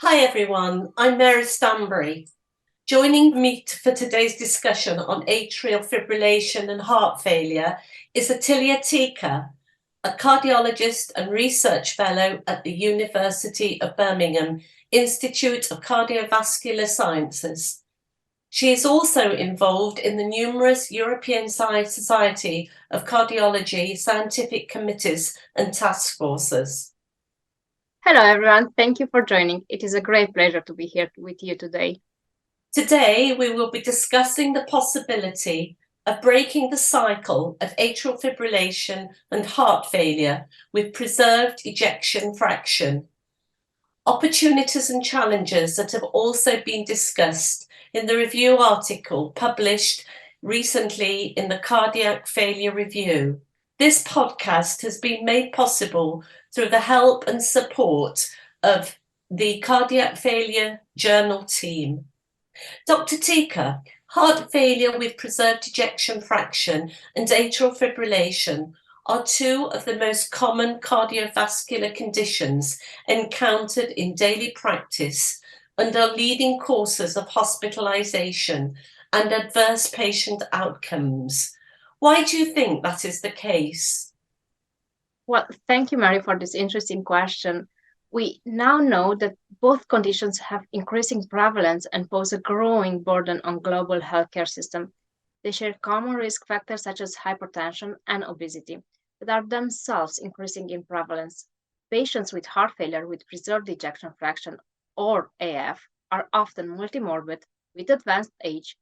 Hi everyone, I'm Mary Stanbury. Joining me for today's discussion on atrial fibrillation and heart failure is Attilya Tika, a cardiologist and research fellow at the University of Birmingham Institute of Cardiovascular Sciences. She is also involved in the numerous European Society of Cardiology scientific committees and task forces. Hello, everyone. Thank you for joining. It is a great pleasure to be here with you today. Today, we will be discussing the possibility of breaking the cycle of atrial fibrillation and heart failure with preserved ejection fraction. Opportunities and challenges that have also been discussed in the review article published recently in the Cardiac Failure Review. This podcast has been made possible through the help and support of the Cardiac Failure Journal team. Dr. Tika, heart failure with preserved ejection fraction and atrial fibrillation are two of the most common cardiovascular conditions encountered in daily practice and are leading causes of hospitalization and adverse patient outcomes. Why do you think that is the case? Well, thank you, Mary, for this interesting question. We now know that both conditions have increasing prevalence and pose a growing burden on global healthcare system. They share common risk factors such as hypertension and obesity, that are themselves increasing in prevalence. Patients with heart failure with preserved ejection fraction or AF are often multimorbid with advanced age,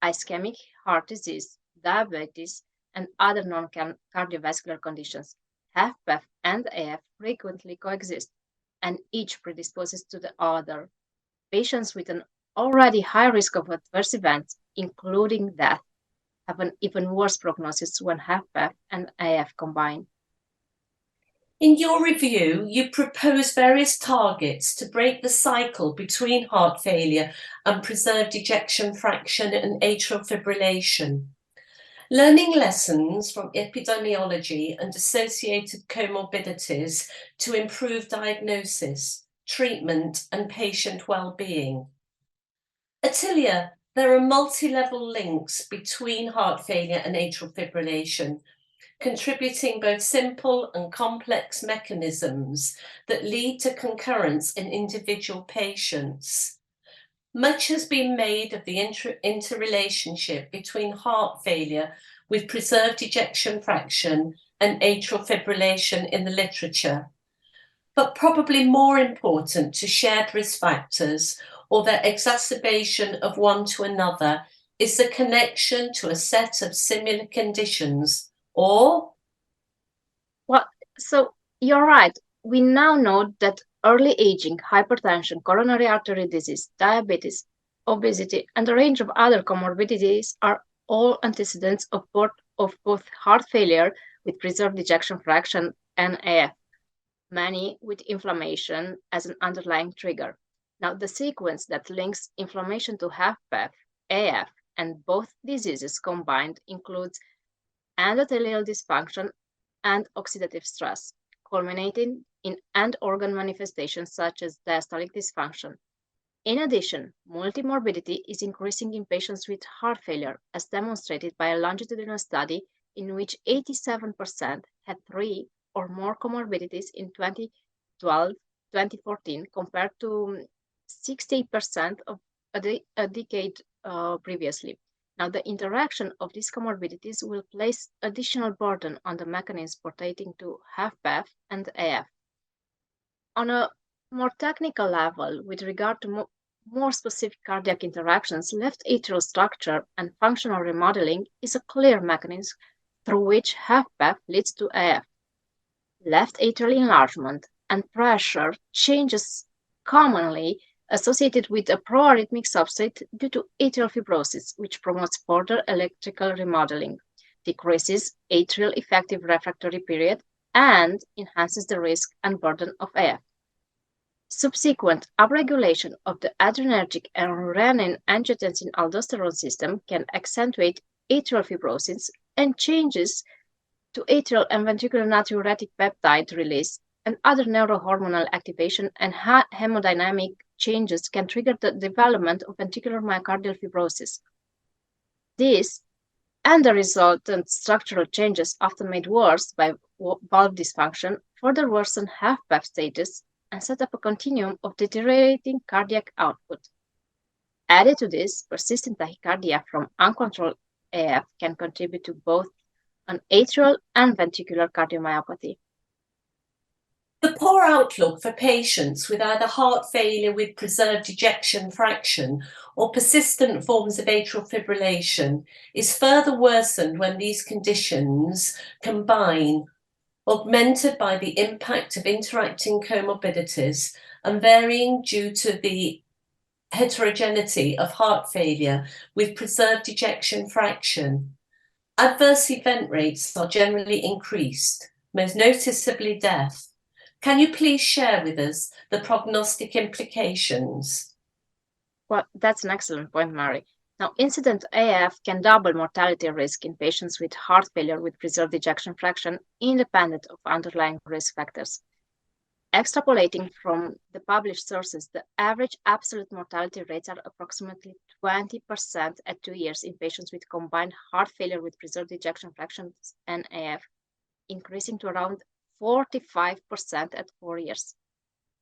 ischemic heart disease, diabetes, and other non-cardiovascular conditions. HFpEF and AF frequently coexist, and each predisposes to the other. Patients with an already high risk of adverse events, including death, have an even worse prognosis when HFpEF and AF combine. In your review, you propose various targets to break the cycle between heart failure and preserved ejection fraction and atrial fibrillation. Learning lessons from epidemiology and associated comorbidities to improve diagnosis, treatment, and patient well-being. Attilya, there are multi-level links between heart failure and atrial fibrillation, contributing both simple and complex mechanisms that lead to concurrence in individual patients. Much has been made of the interrelationship between heart failure with preserved ejection fraction and atrial fibrillation in the literature. But probably more important to shared risk factors or their exacerbation of one to another is the connection to a set of similar conditions, or? Well, so you're right. We now know that early aging, hypertension, coronary artery disease, diabetes, obesity, and a range of other comorbidities are all antecedents of both heart failure with preserved ejection fraction and AF, many with inflammation as an underlying trigger. Now, the sequence that links inflammation to HFpEF, AF, and both diseases combined includes endothelial dysfunction and oxidative stress, culminating in end organ manifestations such as diastolic dysfunction. In addition, multimorbidity is increasing in patients with heart failure, as demonstrated by a longitudinal study in which 87% had three or more comorbidities in 2012-2014 compared to 60% of a decade previously. Now, the interaction of these comorbidities will place additional burden on the mechanisms pertaining to HFpEF and AF. On a more technical level, with regard to more specific cardiac interactions, left atrial structure and functional remodeling is a clear mechanism through which HFpEF leads to AF. Left atrial enlargement and pressure changes commonly associated with a proarrhythmic substrate due to atrial fibrosis, which promotes further electrical remodeling, decreases atrial effective refractory period, and enhances the risk and burden of AF. Subsequent upregulation of the adrenergic and renin-angiotensin-aldosterone system can accentuate atrial fibrosis, and changes to atrial and ventricular natriuretic peptide release and other neurohormonal activation and hemodynamic changes can trigger the development of ventricular myocardial fibrosis. This and the resultant structural changes, often made worse by valve dysfunction, further worsen HFpEF status and set up a continuum of deteriorating cardiac output. Added to this, persistent tachycardia from uncontrolled AF can contribute to both an atrial and ventricular cardiomyopathy. The poor outlook for patients with either heart failure with preserved ejection fraction or persistent forms of atrial fibrillation is further worsened when these conditions combine, augmented by the impact of interacting comorbidities and varying due to the heterogeneity of heart failure with preserved ejection fraction. Adverse event rates are generally increased, most noticeably death. Can you please share with us the prognostic implications? Well, that's an excellent point, Mary. Now, incident AF can double mortality risk in patients with heart failure with preserved ejection fraction, independent of underlying risk factors. Extrapolating from the published sources, the average absolute mortality rates are approximately 20% at 2 years in patients with combined heart failure with preserved ejection fractions and AF, increasing to around 45% at 4 years.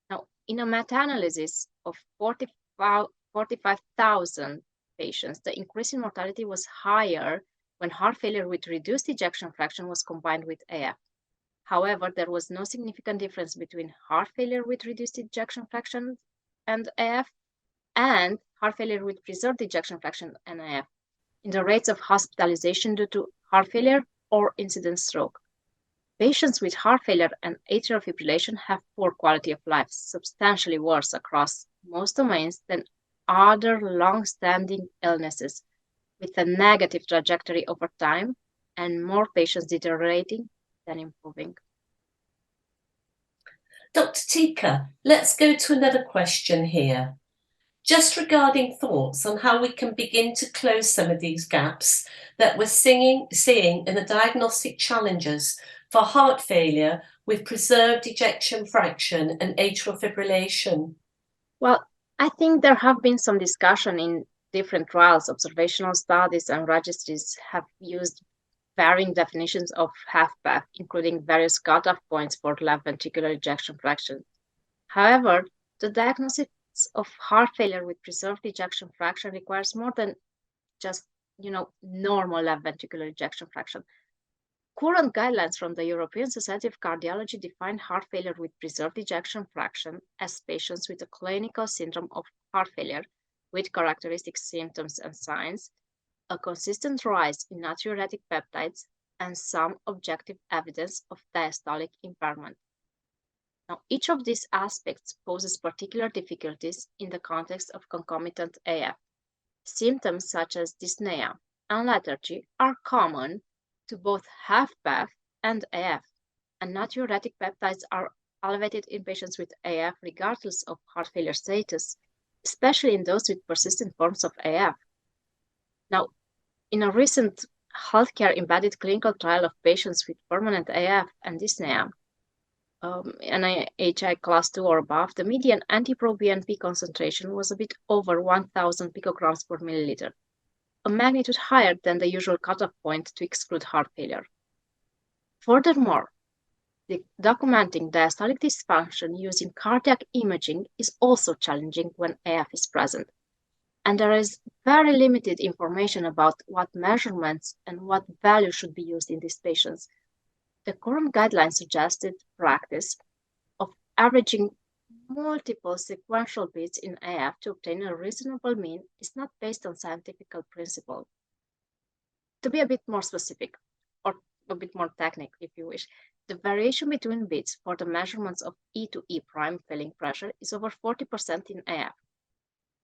Now, in a meta-analysis of 45,000 patients, the increase in mortality was higher when heart failure with reduced ejection fraction was combined with AF. However, there was no significant difference between heart failure with reduced ejection fraction and AF and heart failure with preserved ejection fraction and AF in the rates of hospitalization due to heart failure or incident stroke. Patients with heart failure and atrial fibrillation have poor quality of life, substantially worse across most domains than other long-standing illnesses, with a negative trajectory over time and more patients deteriorating than improving. Dr. Tika, let's go to another question here. Just regarding thoughts on how we can begin to close some of these gaps that we're seeing in the diagnostic challenges for heart failure with preserved ejection fraction and atrial fibrillation. Well, I think there have been some discussion in different trials. Observational studies and registries have used varying definitions of HFpEF, including various cutoff points for left ventricular ejection fraction. However, the diagnosis of heart failure with preserved ejection fraction requires more than just, normal left ventricular ejection fraction. Current guidelines from the European Society of Cardiology define heart failure with preserved ejection fraction as patients with a clinical syndrome of heart failure with characteristic symptoms and signs, a consistent rise in natriuretic peptides, and some objective evidence of diastolic impairment. Now, each of these aspects poses particular difficulties in the context of concomitant AF. Symptoms such as dyspnea and lethargy are common to both HFpEF and AF, and natriuretic peptides are elevated in patients with AF regardless of heart failure status, especially in those with persistent forms of AF. Now, in a recent healthcare-embedded clinical trial of patients with permanent AF and dyspnea, NIHI class 2 or above, the median anti-proBNP concentration was a bit over 1,000 picograms per milliliter, a magnitude higher than the usual cutoff point to exclude heart failure. Furthermore, documenting diastolic dysfunction using cardiac imaging is also challenging when AF is present. And there is very limited information about what measurements and what value should be used in these patients. The current guidelines suggested practice of averaging multiple sequential beats in AF to obtain a reasonable mean is not based on scientific principle. To be a bit more specific, or a bit more technical if you wish, the variation between beats for the measurements of E to E prime filling pressure is over 40% in AF,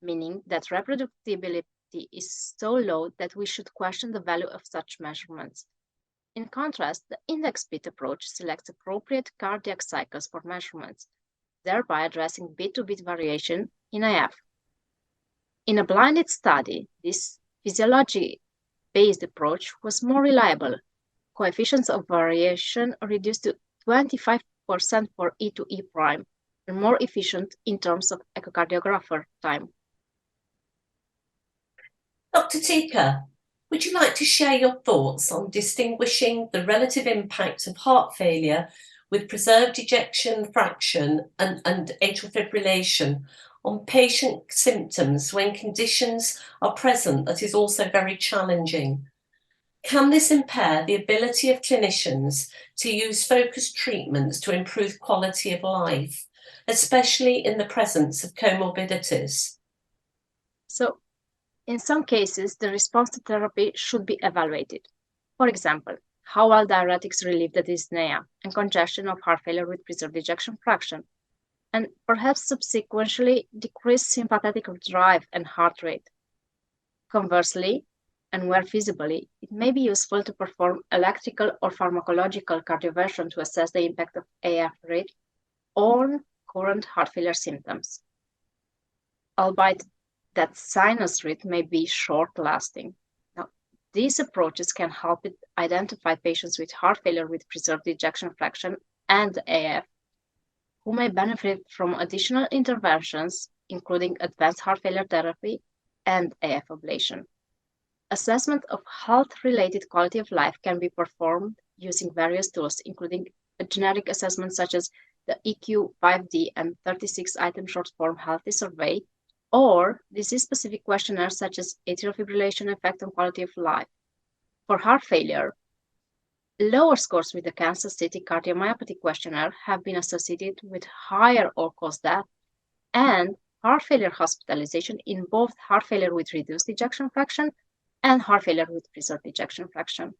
meaning that reproducibility is so low that we should question the value of such measurements. In contrast, the index beat approach selects appropriate cardiac cycles for measurements, thereby addressing beat-to-beat variation in AF. In a blinded study, this physiology-based approach was more reliable. Coefficients of variation reduced to 25% for E to E prime, and more efficient in terms of echocardiographer time. Dr. Tika, would you like to share your thoughts on distinguishing the relative impact of heart failure with preserved ejection fraction and atrial fibrillation on patient symptoms when conditions are present that is also very challenging? Can this impair the ability of clinicians to use focused treatments to improve quality of life, especially in the presence of comorbidities? So, in some cases, the response to therapy should be evaluated. For example, how well diuretics relieve the dyspnea and congestion of heart failure with preserved ejection fraction, and perhaps subsequently decrease sympathetic drive and heart rate. Conversely, and where feasibly, it may be useful to perform electrical or pharmacological cardioversion to assess the impact of AF rate on current heart failure symptoms, albeit that sinus rate may be short-lasting. Now, these approaches can help identify patients with heart failure with preserved ejection fraction and AF who may benefit from additional interventions, including advanced heart failure therapy and AF ablation. Assessment of health-related quality of life can be performed using various tools, including a generic assessment such as the EQ5D and 36-item short-form healthy survey, or disease-specific questionnaires such as atrial fibrillation effect on quality of life. For heart failure, lower scores with the Kansas City cardiomyopathy questionnaire have been associated with higher all-cause death and heart failure hospitalization in both heart failure with reduced ejection fraction and heart failure with preserved ejection fraction.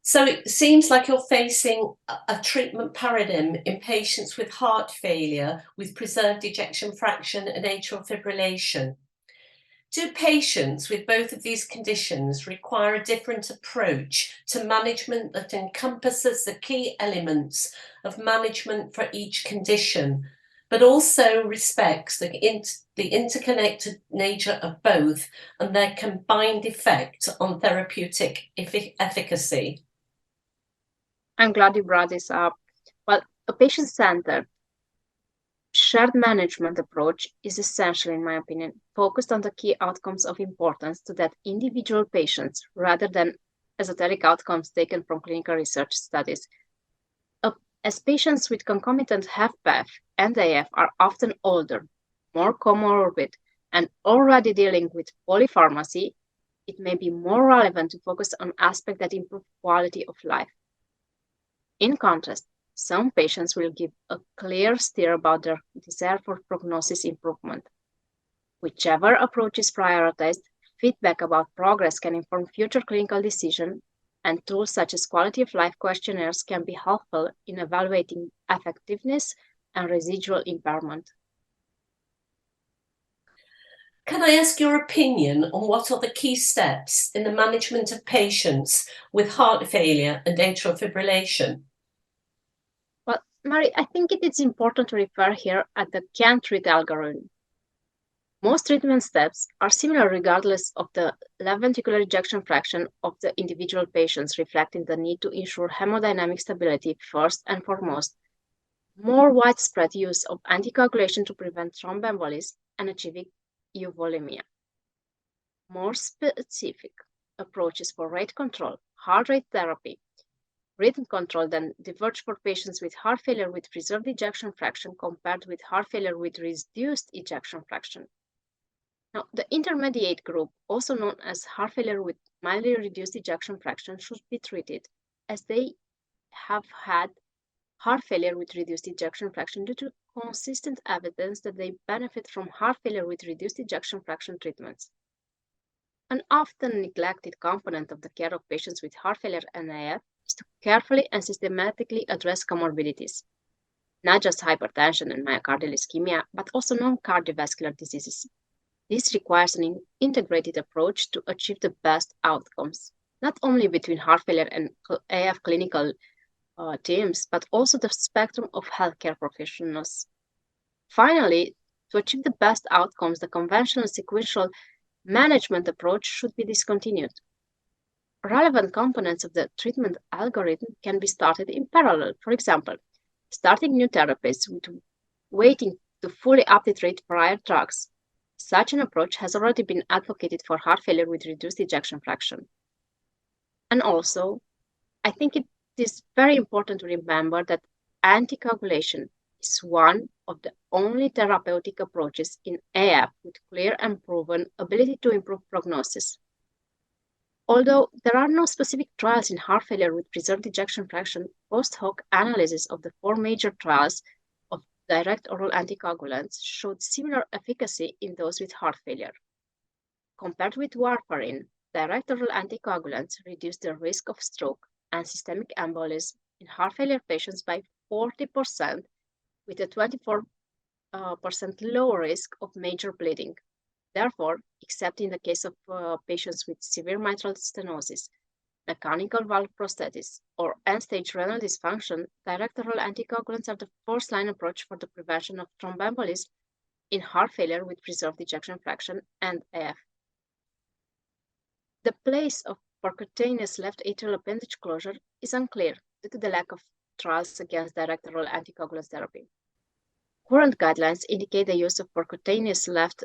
So it seems like you're facing a treatment paradigm in patients with heart failure with preserved ejection fraction and atrial fibrillation. Do patients with both of these conditions require a different approach to management that encompasses the key elements of management for each condition, but also respects the interconnected nature of both and their combined effect on therapeutic efficacy? I'm glad you brought this up. Well, a patient-centered, shared management approach is essential, in my opinion, focused on the key outcomes of importance to that individual patients rather than esoteric outcomes taken from clinical research studies. As patients with concomitant HFpEF and AF are often older, more comorbid, and already dealing with polypharmacy, it may be more relevant to focus on aspects that improve quality of life. In contrast, some patients will give a clear steer about their desire for prognosis improvement. Whichever approach is prioritized, feedback about progress can inform future clinical decisions, and tools such as quality of life questionnaires can be helpful in evaluating effectiveness and residual impairment. Can I ask your opinion on what are the key steps in the management of patients with heart failure and atrial fibrillation? Well, Mary, I think it is important to refer here at the can-treat algorithm. Most treatment steps are similar regardless of the left ventricular ejection fraction of the individual patients, reflecting the need to ensure hemodynamic stability first and foremost, more widespread use of anticoagulation to prevent thromboembolism, and achieving euvolemia. More specific approaches for rate control, heart rate therapy, rhythm control then diverge for patients with heart failure with preserved ejection fraction compared with heart failure with reduced ejection fraction. Now, the intermediate group, also known as heart failure with mildly reduced ejection fraction, should be treated as they have had heart failure with reduced ejection fraction due to consistent evidence that they benefit from heart failure with reduced ejection fraction treatments. An often neglected component of the care of patients with heart failure and AF is to carefully and systematically address comorbidities, not just hypertension and myocardial ischemia, but also non-cardiovascular diseases. This requires an integrated approach to achieve the best outcomes, not only between heart failure and AF clinical teams, but also the spectrum of healthcare professionals. Finally, to achieve the best outcomes, the conventional sequential management approach should be discontinued. Relevant components of the treatment algorithm can be started in parallel. For example, starting new therapies with waiting to fully uptitrate prior drugs. Such an approach has already been advocated for heart failure with reduced ejection fraction. And also, I think it is very important to remember that anticoagulation is one of the only therapeutic approaches in AF with clear and proven ability to improve prognosis. Although there are no specific trials in heart failure with preserved ejection fraction, post-hoc analysis of the 4 major trials of direct oral anticoagulants showed similar efficacy in those with heart failure. Compared with warfarin, direct oral anticoagulants reduce the risk of stroke and systemic embolism in heart failure patients by 40%, with a 24% lower risk of major bleeding. Therefore, except in the case of patients with severe mitral stenosis, mechanical valve prosthesis, or end-stage renal dysfunction, direct oral anticoagulants are the first-line approach for the prevention of thromboembolism in heart failure with preserved ejection fraction and AF. The place of percutaneous left atrial appendage closure is unclear due to the lack of trials against direct oral anticoagulants therapy. Current guidelines indicate the use of percutaneous left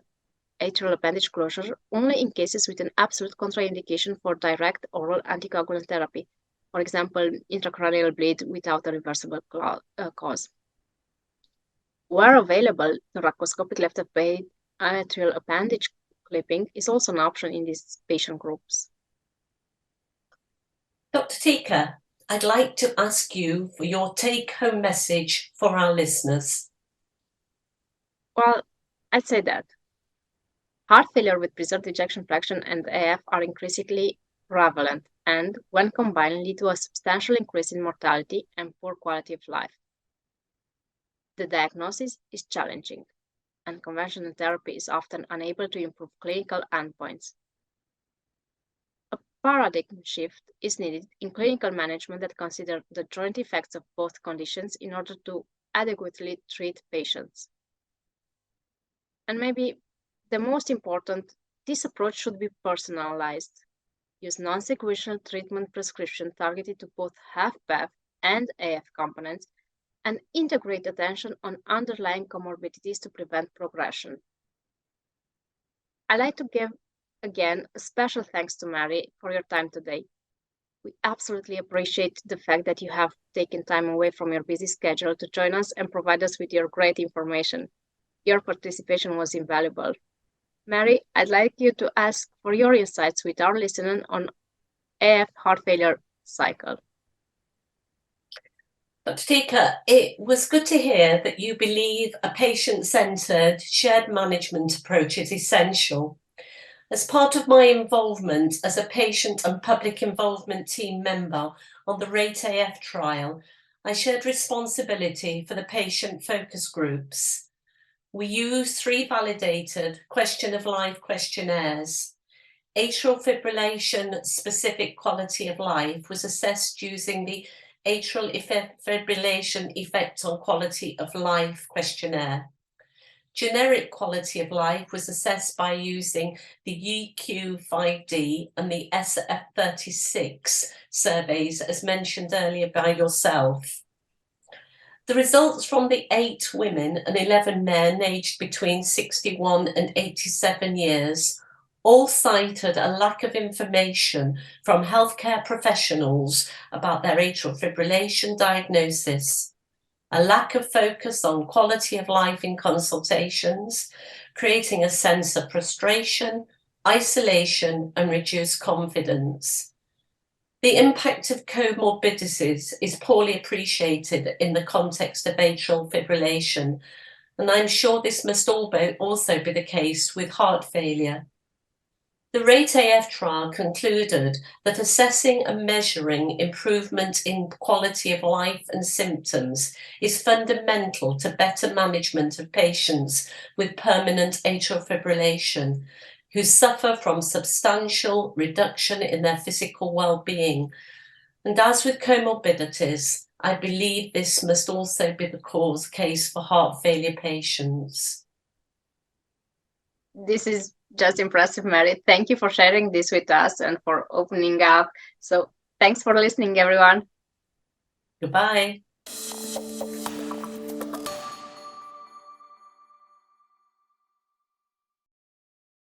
atrial appendage closure only in cases with an absolute contraindication for direct oral anticoagulant therapy, for example, intracranial bleed without a reversible cause. Where available, thoracoscopic left atrial appendage clipping is also an option in these patient groups. Dr. Tika, I'd like to ask you for your take-home message for our listeners. Well, I'd say that heart failure with preserved ejection fraction and AF are increasingly prevalent and, when combined, lead to a substantial increase in mortality and poor quality of life. The diagnosis is challenging, and conventional therapy is often unable to improve clinical endpoints. A paradigm shift is needed in clinical management that considers the joint effects of both conditions in order to adequately treat patients. And maybe the most important, this approach should be personalized. Use non-sequential treatment prescription targeted to both HFpEF and AF components, and integrate attention on underlying comorbidities to prevent progression. I'd like to give again a special thanks to Mary for your time today. We absolutely appreciate the fact that you have taken time away from your busy schedule to join us and provide us with your great information. Your participation was invaluable. Mary, I'd like you to ask for your insights with our listeners on AF heart failure cycle. Dr. Tika, it was good to hear that you believe a patient-centred, shared management approach is essential. As part of my involvement as a patient and public involvement team member on the RATE-AF trial, I shared responsibility for the patient focus groups. We used 3 validated question of life questionnaires. Atrial fibrillation specific quality of life was assessed using the Atrial fibrillation effect on quality of life questionnaire. Generic quality of life was assessed by using the EQ5D and the SF36 surveys, as mentioned earlier by yourself. The results from the 8 women and 11 men aged between 61 and 87 years all cited a lack of information from healthcare professionals about their atrial fibrillation diagnosis, a lack of focus on quality of life in consultations, creating a sense of frustration, isolation, and reduced confidence. The impact of comorbidities is poorly appreciated in the context of atrial fibrillation, and I'm sure this must also be the case with heart failure. The RATE-AF trial concluded that assessing and measuring improvement in quality of life and symptoms is fundamental to better management of patients with permanent atrial fibrillation who suffer from substantial reduction in their physical well-being. And as with comorbidities, I believe this must also be the case for heart failure patients. This is just impressive, Mary. Thank you for sharing this with us and for opening up. So thanks for listening, everyone. Goodbye.